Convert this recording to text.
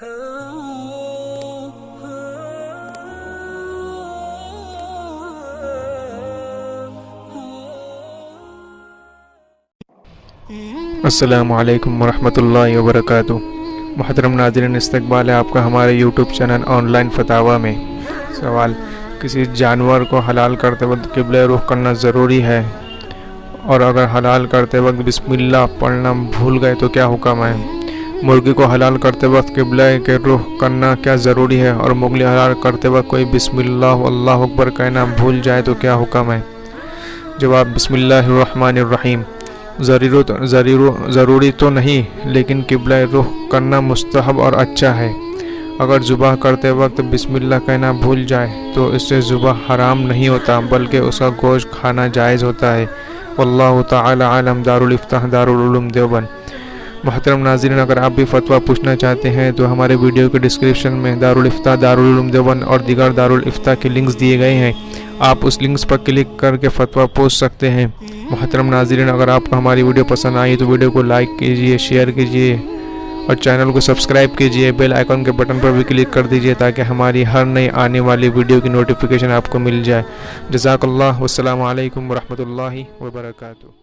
السلام علیکم ورحمۃ اللہ وبرکاتہ۔ محترم ناظرین، استقبال ہے آپ کا ہمارے یوٹیوب چینل آن لائن فتاویٰ میں۔ سوال: کسی جانور کو حلال کرتے وقت قبلہ رخ کرنا ضروری ہے، اور اگر حلال کرتے وقت بسم اللہ پڑھنا بھول گئے تو کیا حکم ہے؟ مرغی کو حلال کرتے وقت قبلہ کے رخ کرنا کیا ضروری ہے، اور مرغی حلال کرتے وقت کوئی بسم اللہ اللہ اکبر کہنا بھول جائے تو کیا حکم ہے؟ جواب: بسم اللہ الرحمن الرحیم۔ ضروری تو نہیں، لیکن قبلہ رخ کرنا مستحب اور اچھا ہے۔ اگر ذبح کرتے وقت بسم اللہ کہنا بھول جائے تو اس سے ذبح حرام نہیں ہوتا، بلکہ اس کا گوشت کھانا جائز ہوتا ہے۔ واللہ تعالی عالم۔ دارالفتاح، دارالعلوم دیوبند۔ محترم ناظرین، اگر آپ بھی فتویٰ پوچھنا چاہتے ہیں تو ہمارے ویڈیو کے ڈسکرپشن میں دارالفتاح، دارالعلوم دیوبند اور دیگر دارالفتاح کے لنکس دیے گئے ہیں، آپ اس لنکس پر کلک کر کے فتویٰ پوچھ سکتے ہیں۔ محترم ناظرین، اگر آپ کو ہماری ویڈیو پسند آئی تو ویڈیو کو لائک کیجئے، شیئر کیجئے اور چینل کو سبسکرائب کیجئے۔ بیل آئیکن کے بٹن پر بھی کلک کر دیجئے تاکہ ہماری ہر نئی آنے والی ویڈیو کی نوٹیفیکیشن آپ کو مل جائے۔ جزاک اللہ، والسلام علیکم ورحمۃ اللہ وبرکاتہ۔